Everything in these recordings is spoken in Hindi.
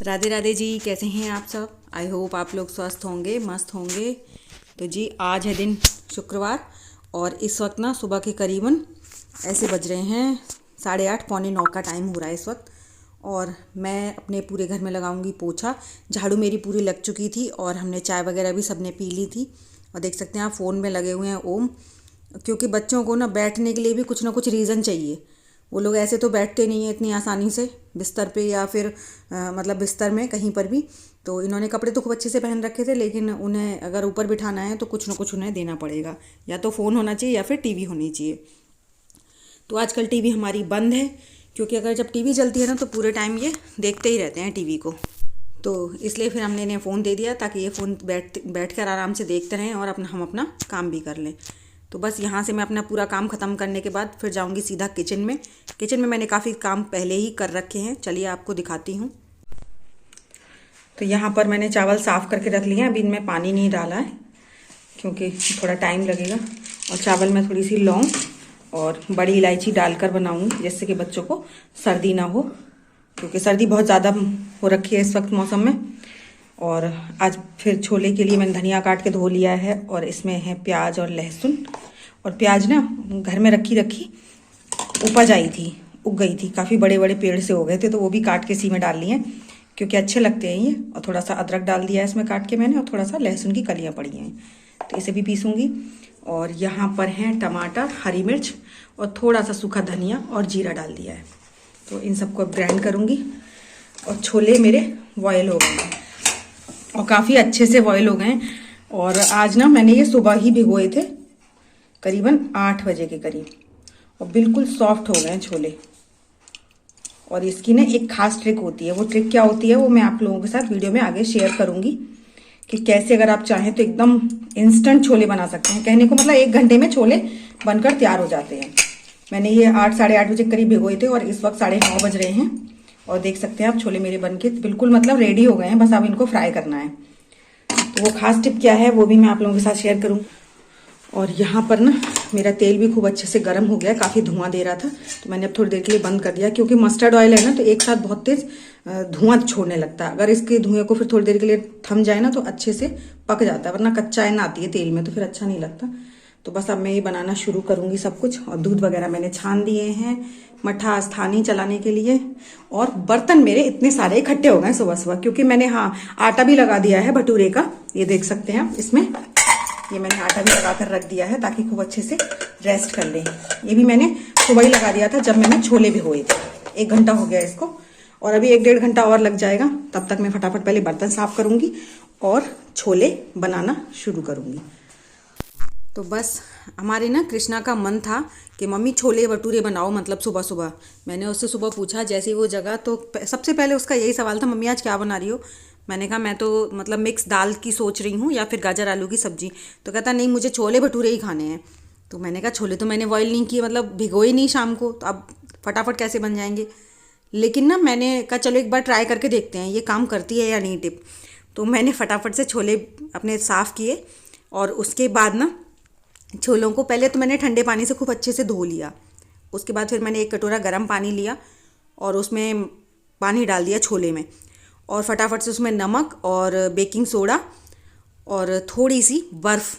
राधे राधे जी, कैसे हैं आप सब। आई होप आप लोग स्वस्थ होंगे, मस्त होंगे। तो जी आज है दिन शुक्रवार और इस वक्त ना सुबह के करीबन ऐसे बज रहे हैं 8:30 पौने 9 का टाइम हो रहा है इस वक्त। और मैं अपने पूरे घर में लगाऊंगी पोछा। झाड़ू मेरी पूरी लग चुकी थी और हमने चाय वगैरह भी सबने पी ली थी। और देख सकते हैं आप फ़ोन में लगे हुए हैं ओम, क्योंकि बच्चों को ना बैठने के लिए भी कुछ ना कुछ रीज़न चाहिए। वो लोग ऐसे तो बैठते नहीं हैं इतनी आसानी से बिस्तर पे या फिर मतलब बिस्तर में कहीं पर भी। तो इन्होंने कपड़े तो खूब अच्छे से पहन रखे थे, लेकिन उन्हें अगर ऊपर बिठाना है तो कुछ ना कुछ उन्हें देना पड़ेगा। या तो फ़ोन होना चाहिए या फिर टीवी होनी चाहिए। तो आजकल टीवी हमारी बंद है, क्योंकि अगर जब टीवी चलती है ना तो पूरे टाइम ये देखते ही रहते हैं टीवी को। तो इसलिए फिर हमने इन्हें फ़ोन दे दिया ताकि ये फ़ोन बैठ कर आराम से देखते रहें और हम अपना काम भी कर लें। तो बस यहाँ से मैं अपना पूरा काम ख़त्म करने के बाद फिर जाऊँगी सीधा किचन में। किचन में मैंने काफ़ी काम पहले ही कर रखे हैं, चलिए आपको दिखाती हूँ। तो यहाँ पर मैंने चावल साफ़ करके रख लिए हैं, अभी इनमें पानी नहीं डाला है क्योंकि थोड़ा टाइम लगेगा। और चावल में थोड़ी सी लौंग और बड़ी इलायची डालकर बनाऊँगी, जिससे कि बच्चों को सर्दी ना हो, क्योंकि सर्दी बहुत ज़्यादा हो रखी है इस वक्त मौसम में। और आज फिर छोले के लिए मैंने धनिया काट के धो लिया है और इसमें है प्याज और लहसुन। और प्याज ना घर में रखी उपज आई थी, उग गई थी, काफ़ी बड़े बड़े पेड़ से हो गए थे, तो वो भी काट के इसी में डाल लिए हैं क्योंकि अच्छे लगते हैं ये। और थोड़ा सा अदरक डाल दिया है इसमें काट के मैंने, और थोड़ा सा लहसुन की कलियाँ पड़ी हैं, तो इसे भी पीसूँगी। और यहाँ पर हैं टमाटर, हरी मिर्च और थोड़ा सा सूखा धनिया और जीरा डाल दिया है। तो इन सबको ग्राइंड करूँगी। और छोले मेरे बॉयल हो गए हैं और काफ़ी अच्छे से बॉयल हो गए हैं। और आज ना मैंने ये सुबह ही भिगोए थे, करीबन 8 बजे के करीब, और बिल्कुल सॉफ्ट हो गए हैं छोले। और इसकी ना एक खास ट्रिक होती है, वो ट्रिक क्या होती है वो मैं आप लोगों के साथ वीडियो में आगे शेयर करूँगी कि कैसे अगर आप चाहें तो एकदम इंस्टेंट छोले बना सकते हैं। कहने को मतलब 1 घंटे में छोले बनकर तैयार हो जाते हैं। मैंने ये 8 साढ़े 8 बजे करीब भिगोए थे और इस वक्त 9:30 बज रहे हैं। और देख सकते हैं आप छोले मेरे बनके बिल्कुल मतलब रेडी हो गए हैं, बस अब इनको फ्राई करना है। तो वो खास टिप क्या है वो भी मैं आप लोगों के साथ शेयर करूँ। और यहाँ पर ना मेरा तेल भी खूब अच्छे से गर्म हो गया, काफ़ी धुआं दे रहा था, तो मैंने अब थोड़ी देर के लिए बंद कर दिया, क्योंकि मस्टर्ड ऑयल है ना तो एक साथ बहुत तेज धुआं छोड़ने लगता है। अगर इसके धुएं को फिर थोड़ी देर के लिए थम जाए ना तो अच्छे से पक जाता है, वरना कच्चा एन आती है तेल में तो फिर अच्छा नहीं लगता। तो बस अब मैं ये बनाना शुरू करूँगी सब कुछ। और दूध वगैरह मैंने छान दिए हैं मट्ठा स्थानी चलाने के लिए। और बर्तन मेरे इतने सारे इकट्ठे हो गए सुबह सुबह, क्योंकि मैंने आटा भी लगा दिया है भटूरे का, ये देख सकते हैं आप इसमें। ये मैंने आटा भी लगा कर रख दिया है ताकि खूब अच्छे से रेस्ट कर लें। ये भी मैंने सुबह ही लगा दिया था जब मैंने छोले भिगोए थे। 1 घंटा हो गया इसको, और अभी 1 डेढ़ घंटा और लग जाएगा। तब तक मैं फटाफट पहले बर्तन साफ करूंगी और छोले बनाना शुरू करूंगी। तो बस हमारे ना कृष्णा का मन था कि मम्मी छोले भटूरे बनाओ, मतलब सुबह सुबह। मैंने उससे सुबह पूछा जैसे ही वो जगह, तो सबसे पहले उसका यही सवाल था, मम्मी आज क्या बना रही हो। मैंने कहा मैं तो मतलब मिक्स दाल की सोच रही हूँ या फिर गाजर आलू की सब्जी। तो कहता नहीं मुझे छोले भटूरे ही खाने हैं। तो मैंने कहा छोले तो मैंने बॉयल नहीं किए, मतलब भिगोए नहीं शाम को, तो अब फटाफट कैसे बन जाएंगे। लेकिन ना मैंने कहा चलो एक बार ट्राई करके देखते हैं ये काम करती है या नहीं टिप। तो मैंने फटाफट से छोले अपने साफ़ किए और उसके बाद ना छोलों को पहले तो मैंने ठंडे पानी से खूब अच्छे से धो लिया। उसके बाद फिर मैंने 1 कटोरा गर्म पानी लिया और उसमें पानी डाल दिया छोले में, और फटाफट से उसमें नमक और बेकिंग सोडा और थोड़ी सी बर्फ़,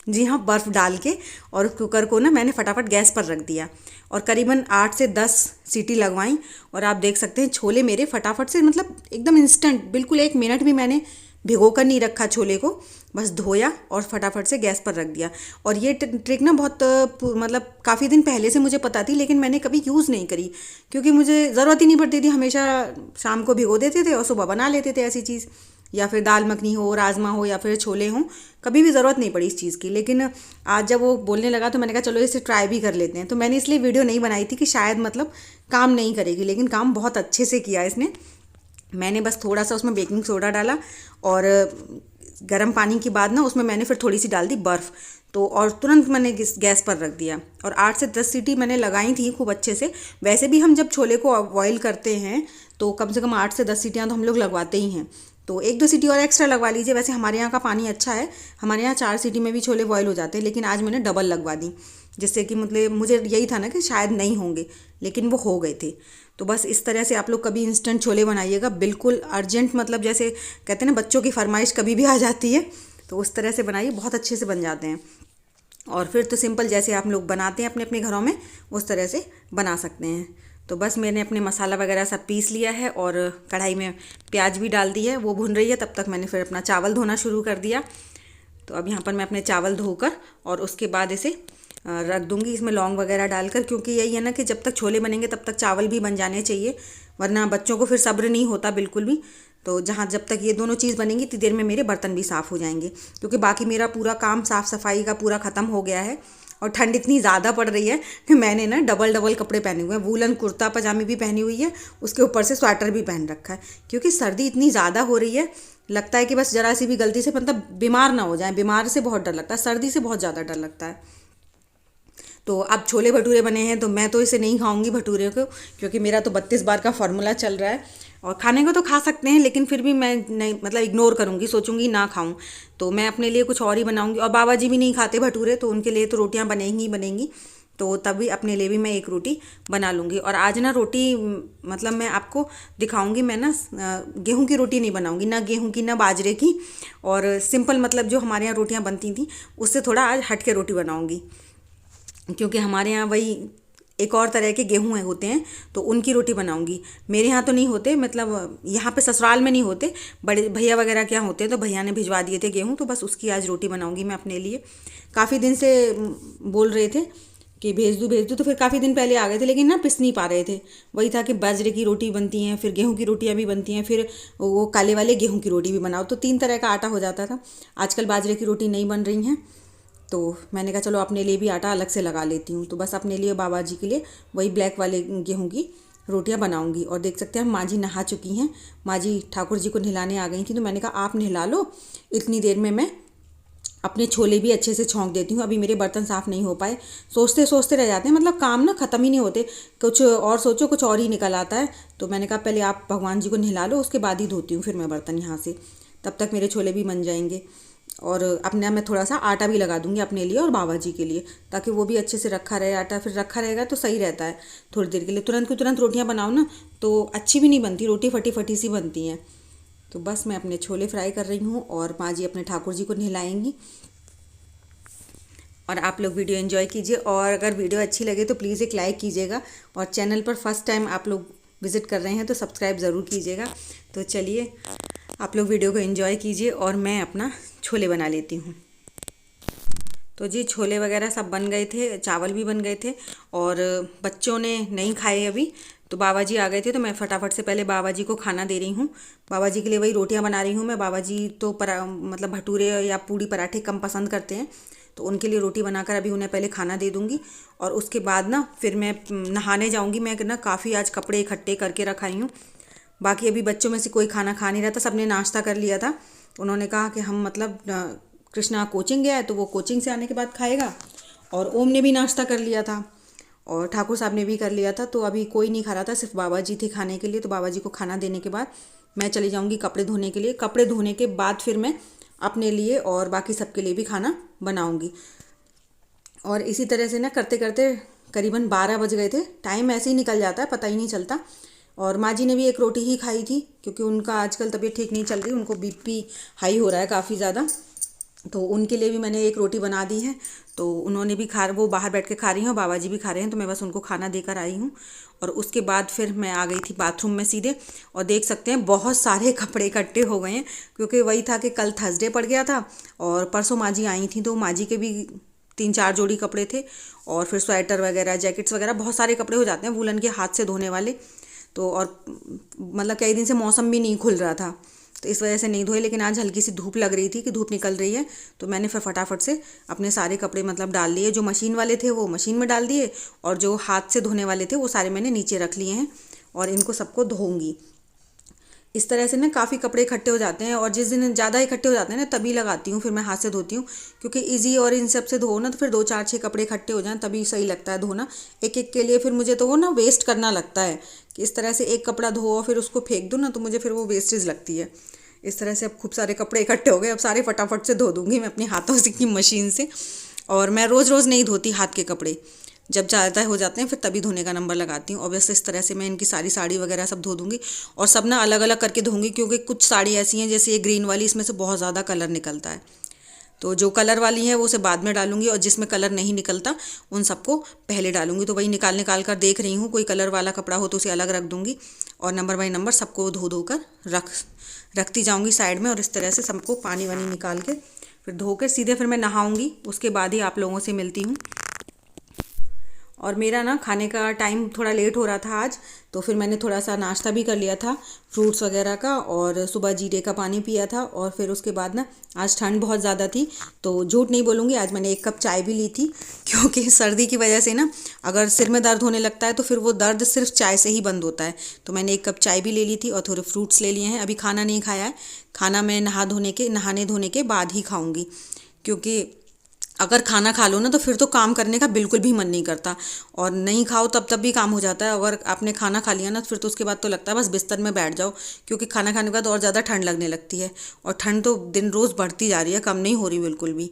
जी हाँ बर्फ़ डाल के, और कुकर को ना मैंने फटाफट गैस पर रख दिया और करीबन 8 से 10 सीटी लगवाई। और आप देख सकते हैं छोले मेरे फटाफट से, मतलब एकदम इंस्टेंट, बिल्कुल 1 मिनट भी मैंने भिगो कर नहीं रखा छोले को, बस धोया और फटाफट से गैस पर रख दिया। और ये ट्रिक ना बहुत मतलब काफ़ी दिन पहले से मुझे पता थी, लेकिन मैंने कभी यूज़ नहीं करी, क्योंकि मुझे ज़रूरत ही नहीं पड़ती थी। हमेशा शाम को भिगो देते थे और सुबह बना लेते थे ऐसी चीज़, या फिर दाल मखनी हो, राजमा हो या फिर छोले हों, कभी भी ज़रूरत नहीं पड़ी इस चीज़ की। लेकिन आज जब वो बोलने लगा तो मैंने कहा चलो इसे ट्राई भी कर लेते हैं। तो मैंने इसलिए वीडियो नहीं बनाई थी कि शायद मतलब काम नहीं करेगी, लेकिन काम बहुत अच्छे से किया इसने। मैंने बस थोड़ा सा उसमें बेकिंग सोडा डाला और गर्म पानी के बाद ना उसमें मैंने फिर थोड़ी सी डाल दी बर्फ़, तो और तुरंत मैंने गैस पर रख दिया। और 8 से 10 सीटी मैंने लगाई थी खूब अच्छे से। वैसे भी हम जब छोले को बॉयल करते हैं तो कम से कम 8 से 10 सीटियाँ तो हम लोग लगवाते ही हैं, तो 1-2 सीटी और एक्स्ट्रा लगवा लीजिए। वैसे हमारे यहाँ का पानी अच्छा है, हमारे यहाँ 4 सीटी में भी छोले बॉयल हो जाते हैं, लेकिन आज मैंने डबल लगवा दी, जिससे कि मतलब मुझे यही था ना कि शायद नहीं होंगे, लेकिन वो हो गए थे। तो बस इस तरह से आप लोग कभी इंस्टेंट छोले बनाइएगा, बिल्कुल अर्जेंट, मतलब जैसे कहते हैं ना बच्चों की फरमाइश कभी भी आ जाती है, तो उस तरह से बनाइए, बहुत अच्छे से बन जाते हैं। और फिर तो सिंपल जैसे आप लोग बनाते हैं अपने अपने घरों में उस तरह से बना सकते हैं। तो बस मैंने अपने मसाला वगैरह सब पीस लिया है और कढ़ाई में प्याज भी डाल दी है, वो भुन रही है। तब तक मैंने फिर अपना चावल धोना शुरू कर दिया। तो अब यहाँ पर मैं अपने चावल धोकर और उसके बाद इसे रख दूँगी इसमें लौंग वगैरह डालकर, क्योंकि यही है ना कि जब तक छोले बनेंगे तब तक चावल भी बन जाने चाहिए, वरना बच्चों को फिर सब्र नहीं होता बिल्कुल भी। तो जब तक ये दोनों चीज़ बनेंगी इतनी देर में मेरे बर्तन भी साफ़ हो जाएंगे, क्योंकि बाकी मेरा पूरा काम साफ़ सफाई का पूरा ख़त्म हो गया है। और ठंड इतनी ज़्यादा पड़ रही है कि मैंने ना डबल डबल कपड़े पहने हुए हैं, वूलन कुर्ता पजामी भी पहनी हुई है, उसके ऊपर से स्वेटर भी पहन रखा है, क्योंकि सर्दी इतनी ज़्यादा हो रही है, लगता है कि बस ज़रा सी भी गलती से मतलब बीमार ना हो जाए। बीमार से बहुत डर लगता है, सर्दी से बहुत ज़्यादा डर लगता है। तो अब छोले भटूरे बने हैं तो मैं तो इसे नहीं खाऊंगी भटूरे को, क्योंकि मेरा तो 32 बार का फार्मूला चल रहा है। और खाने को तो खा सकते हैं, लेकिन फिर भी मैं नहीं, मतलब इग्नोर करूंगी, सोचूंगी ना खाऊं। तो मैं अपने लिए कुछ और ही बनाऊंगी। और बाबा जी भी नहीं खाते भटूरे, तो उनके लिए तो रोटियां बनेंगी ही बनेंगी। तो तभी अपने लिए भी मैं एक रोटी बना लूँगी। और आज ना रोटी मतलब मैं आपको दिखाऊंगी, मैं ना गेहूं की रोटी नहीं बनाऊंगी, ना गेहूं की ना बाजरे की, और सिंपल मतलब जो हमारे यहाँ रोटियाँ बनती थी उससे थोड़ा आज हट के रोटी बनाऊंगी, क्योंकि हमारे यहाँ वही एक और तरह के गेहूँ होते हैं, तो उनकी रोटी बनाऊंगी। मेरे यहाँ तो नहीं होते, मतलब यहाँ पे ससुराल में नहीं होते, बड़े भैया वगैरह क्या होते हैं, तो भैया ने भिजवा दिए थे गेहूँ, तो बस उसकी आज रोटी बनाऊंगी मैं अपने लिए। काफ़ी दिन से बोल रहे थे कि भेज दूँ, तो फिर काफ़ी दिन पहले आ गए थे, लेकिन ना पिस नहीं पा रहे थे। वही था कि बाजरे की रोटी बनती हैं, फिर गेहूँ की रोटियाँ भी बनती हैं, फिर वो काले वाले गेहूँ की रोटी भी बनाओ, तो 3 तरह का आटा हो जाता था। आजकल बाजरे की रोटी नहीं बन रही हैं, तो मैंने कहा चलो अपने लिए भी आटा अलग से लगा लेती हूँ। तो बस अपने लिए बाबा जी के लिए वही ब्लैक वाले गेहूँ की रोटियाँ बनाऊँगी। और देख सकते हैं माँ जी नहा चुकी हैं, माँ जी ठाकुर जी को नहलाने आ गई थी, तो मैंने कहा आप नहला लो, इतनी देर में मैं अपने छोले भी अच्छे से छौंक देती हूँ। अभी मेरे बर्तन साफ़ नहीं हो पाए, सोचते सोचते रह जाते हैं, मतलब काम ना ख़त्म ही नहीं होते, कुछ और सोचो कुछ और ही निकल आता है। तो मैंने कहा पहले आप भगवान जी को नहला लो, उसके बाद ही धोती हूँ फिर मैं बर्तन यहाँ से, तब तक मेरे छोले भी बन जाएंगे। और अपने मैं थोड़ा सा आटा भी लगा दूंगी अपने लिए और बाबा जी के लिए, ताकि वो भी अच्छे से रखा रहे आटा, फिर रखा रहेगा तो सही रहता है थोड़ी देर के लिए। तुरंत की तुरंत रोटियां बनाओ ना तो अच्छी भी नहीं बनती, रोटी फटी फटी सी बनती हैं। तो बस मैं अपने छोले फ्राई कर रही हूँ और माँ जी अपने ठाकुर जी को नहलाएंगी। और आप लोग वीडियो एंजॉय कीजिए, और अगर वीडियो अच्छी लगे तो प्लीज़ एक लाइक कीजिएगा, और चैनल पर फर्स्ट टाइम आप लोग विज़िट कर रहे हैं तो सब्सक्राइब ज़रूर कीजिएगा। तो चलिए आप लोग वीडियो को एंजॉय कीजिए और मैं अपना छोले बना लेती हूँ। तो जी छोले वगैरह सब बन गए थे, चावल भी बन गए थे, और बच्चों ने नहीं खाए अभी, तो बाबा जी आ गए थे, तो मैं फटाफट से पहले बाबा जी को खाना दे रही हूँ। बाबा जी के लिए वही रोटियाँ बना रही हूँ मैं। बाबा जी तो मतलब भटूरे या पूड़ी पराठे कम पसंद करते हैं, तो उनके लिए रोटी बनाकर अभी उन्हें पहले खाना दे दूँगी। और उसके बाद ना फिर मैं नहाने जाऊँगी। मैं ना काफ़ी आज कपड़े इकट्ठे करके रखाई हूँ। बाकी अभी बच्चों में से कोई खाना खा नहीं रहा था, सबने नाश्ता कर लिया था। उन्होंने कहा कि हम मतलब कृष्णा कोचिंग गया है तो वो कोचिंग से आने के बाद खाएगा, और ओम ने भी नाश्ता कर लिया था और ठाकुर साहब ने भी कर लिया था। तो अभी कोई नहीं खा रहा था, सिर्फ बाबा जी थे खाने के लिए। तो बाबा जी को खाना देने के बाद मैं चली जाऊंगी कपड़े धोने के लिए। कपड़े धोने के बाद फिर मैं अपने लिए और बाकी सबके लिए भी खाना बनाऊंगी। और इसी तरह से ना करते करते करीबन 12 बज गए थे। टाइम ऐसे ही निकल जाता है, पता ही नहीं चलता। और माँ जी ने भी एक रोटी ही खाई थी, क्योंकि उनका आजकल तबीयत ठीक नहीं चल रही, उनको बीपी हाई हो रहा है काफ़ी ज़्यादा, तो उनके लिए भी मैंने एक रोटी बना दी है। तो उन्होंने भी वो बाहर बैठ के खा रही हैं, बाबा जी भी खा रहे हैं, तो मैं बस उनको खाना देकर आई हूँ। और उसके बाद फिर मैं आ गई थी बाथरूम में सीधे, और देख सकते हैं बहुत सारे कपड़े इकट्ठे हो गए हैं, क्योंकि वही था कि कल थर्सडे पड़ गया था और परसों माँ जी आई थी, तो माँ जी के भी 3-4 जोड़ी कपड़े थे, और फिर स्वेटर वगैरह जैकेट्स वगैरह बहुत सारे कपड़े हो जाते हैं वूलन के, हाथ से धोने वाले। तो और मतलब कई दिन से मौसम भी नहीं खुल रहा था, तो इस वजह से नहीं धोए। लेकिन आज हल्की सी धूप लग रही थी कि धूप निकल रही है, तो मैंने फिर फटाफट से अपने सारे कपड़े मतलब डाल लिए। जो मशीन वाले थे वो मशीन में डाल दिए, और जो हाथ से धोने वाले थे वो सारे मैंने नीचे रख लिए हैं, और इनको सबको धोऊंगी। इस तरह से ना काफ़ी कपड़े इकट्ठे हो जाते हैं, और जिस दिन ज़्यादा इकट्ठे हो जाते हैं ना तभी लगाती हूँ, फिर मैं हाथ से धोती हूँ, क्योंकि इजी और इन सब से धो ना तो फिर 2-4-6 कपड़े इकट्ठे हो जाएं तभी सही लगता है धोना। एक एक के लिए फिर मुझे तो वो ना वेस्ट करना लगता है कि इस तरह से एक कपड़ा धो और फिर उसको फेंक दूँ ना, तो मुझे फिर वो वेस्टेज लगती है। इस तरह से अब खूब सारे कपड़े इकट्ठे हो गए, अब सारे फटाफट से धो दूँगी मैं अपने हाथों से की मशीन से। और मैं रोज़ रोज़ नहीं धोती हाथ के कपड़े, जब ज़्यादा हो जाते हैं फिर तभी धोने का नंबर लगाती हूँ। और बस इस तरह से मैं इनकी सारी साड़ी वगैरह सब धो दूँगी और सब ना अलग अलग करके धोऊंगी, क्योंकि कुछ साड़ी ऐसी हैं जैसे ये ग्रीन वाली, इसमें से बहुत ज़्यादा कलर निकलता है। तो जो कलर वाली है वो उसे बाद में डालूंगी और जिसमें कलर नहीं निकलता उन सबको पहले डालूंगी। तो वही निकाल निकाल कर देख रही हूँ, कोई कलर वाला कपड़ा हो तो उसे अलग रख दूंगी और नंबर बाई नंबर सबको धो धो कर रखती जाऊंगी साइड में। और इस तरह से सबको पानी वानी निकाल के फिर धो कर सीधे फिर मैं नहाऊंगी, उसके बाद ही आप लोगों से मिलती हूँ। और मेरा ना खाने का टाइम थोड़ा लेट हो रहा था आज, तो फिर मैंने थोड़ा सा नाश्ता भी कर लिया था फ्रूट्स वगैरह का, और सुबह जीरे का पानी पिया था। और फिर उसके बाद ना आज ठंड बहुत ज़्यादा थी, तो झूठ नहीं बोलूँगी आज मैंने 1 कप चाय भी ली थी, क्योंकि सर्दी की वजह से ना अगर सिर में दर्द होने लगता है तो फिर वो दर्द सिर्फ चाय से ही बंद होता है। तो मैंने 1 कप चाय भी ले ली थी और थोड़े फ्रूट्स ले लिए हैं। अभी खाना नहीं खाया है, खाना मैं नहाने धोने के बाद ही खाऊँगी, क्योंकि अगर खाना खा लो ना तो फिर तो काम करने का बिल्कुल भी मन नहीं करता, और नहीं खाओ तब भी काम हो जाता है। अगर आपने खाना खा लिया ना फिर तो उसके बाद तो लगता है बस बिस्तर में बैठ जाओ, क्योंकि खाना खाने के बाद और ज़्यादा ठंड लगने लगती है। और ठंड तो दिन रोज़ बढ़ती जा रही है, कम नहीं हो रही बिल्कुल भी।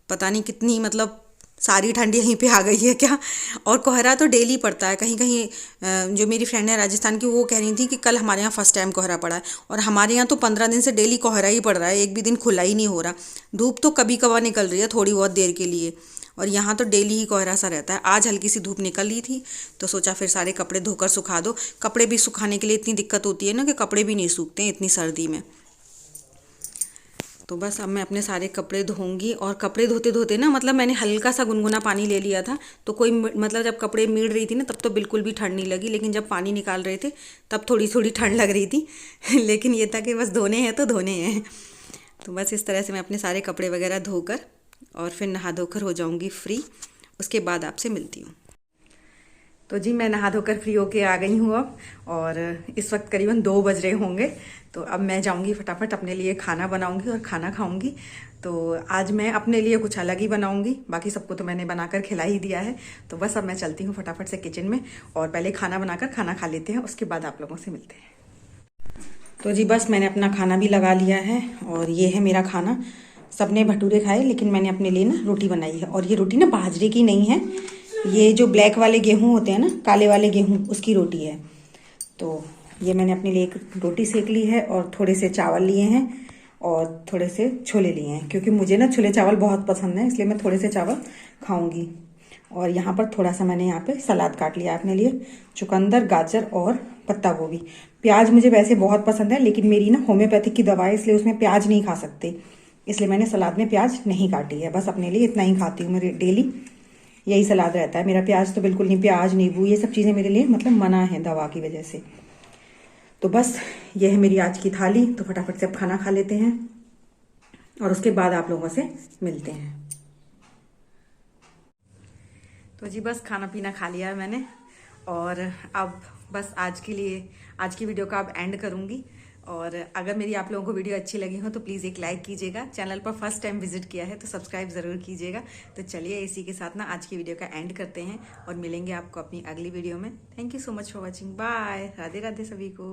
पता नहीं कितनी मतलब सारी ठंड यहीं पे आ गई है क्या। और कोहरा तो डेली पड़ता है कहीं कहीं। जो मेरी फ्रेंड है राजस्थान की, वो कह रही थी कि कल हमारे यहाँ फर्स्ट टाइम कोहरा पड़ा है, और हमारे यहाँ तो 15 दिन से डेली कोहरा ही पड़ रहा है, एक भी दिन खुला ही नहीं हो रहा। धूप तो कभी कभार निकल रही है थोड़ी बहुत देर के लिए, और यहाँ तो डेली ही कोहरा सा रहता है। आज हल्की सी धूप निकल रही थी तो सोचा फिर सारे कपड़े धोकर सुखा दो। कपड़े भी सुखाने के लिए इतनी दिक्कत होती है ना कि कपड़े भी नहीं सूखते हैं इतनी सर्दी में। तो बस अब मैं अपने सारे कपड़े धोऊंगी। और कपड़े धोते धोते ना मतलब मैंने हल्का सा गुनगुना पानी ले लिया था, तो कोई मतलब जब कपड़े मीड़ रही थी ना तब तो बिल्कुल भी ठंड नहीं लगी, लेकिन जब पानी निकाल रहे थे तब थोड़ी थोड़ी ठंड लग रही थी। लेकिन ये था कि बस धोने हैं तो धोने हैं। तो बस इस तरह से मैं अपने सारे कपड़े वगैरह धोकर और फिर नहा धोकर हो जाऊँगी फ्री। उसके बाद आपसे मिलती हूँ। तो जी मैं नहा धोकर फ्री होके आ गई हूँ अब, और इस वक्त करीबन 2 बज रहे होंगे। तो अब मैं जाऊँगी फटाफट अपने लिए खाना बनाऊँगी और खाना खाऊँगी। तो आज मैं अपने लिए कुछ अलग ही बनाऊँगी, बाकी सबको तो मैंने बनाकर खिला ही दिया है। तो बस अब मैं चलती हूँ फटाफट से किचन में, और पहले खाना बनाकर खाना खा लेते हैं, उसके बाद आप लोगों से मिलते हैं। तो जी बस मैंने अपना खाना भी लगा लिया है, और ये है मेरा खाना। सबने भटूरे खाए, लेकिन मैंने अपने लिए ना रोटी बनाई है। और ये रोटी ना बाजरे की नहीं है, ये जो ब्लैक वाले गेहूं होते हैं ना, काले वाले गेहूं, उसकी रोटी है। तो ये मैंने अपने लिए एक रोटी सेक ली है, और थोड़े से चावल लिए हैं और थोड़े से छोले लिए हैं, क्योंकि मुझे ना छोले चावल बहुत पसंद है, इसलिए मैं थोड़े से चावल खाऊंगी। और यहाँ पर थोड़ा सा मैंने यहाँ पे सलाद काट लिया अपने लिए, चुकंदर, गाजर और पत्ता गोभी। प्याज मुझे वैसे बहुत पसंद है, लेकिन मेरी ना होम्योपैथिक की दवा है, इसलिए उसमें प्याज नहीं खा सकते, इसलिए मैंने सलाद में प्याज नहीं काटी है। बस अपने लिए इतना ही खाती हूँ, मेरे डेली यही सलाद रहता है मेरा। प्याज तो बिल्कुल नहीं, प्याज, नींबू, ये सब चीज़ें मेरे लिए मतलब मना है दवा की वजह से। तो बस ये है मेरी आज की थाली। तो फटाफट से अब खाना खा लेते हैं और उसके बाद आप लोगों से मिलते हैं। तो जी बस खाना पीना खा लिया है मैंने, और अब बस आज के लिए आज की वीडियो का अब एंड करूँगी। और अगर मेरी आप लोगों को वीडियो अच्छी लगी हो तो प्लीज़ एक लाइक कीजिएगा। चैनल पर फर्स्ट टाइम विजिट किया है तो सब्सक्राइब ज़रूर कीजिएगा। तो चलिए इसी के साथ ना आज की वीडियो का एंड करते हैं, और मिलेंगे आपको अपनी अगली वीडियो में। Thank you so much for watching. Bye. Radhe Radhe सभी को।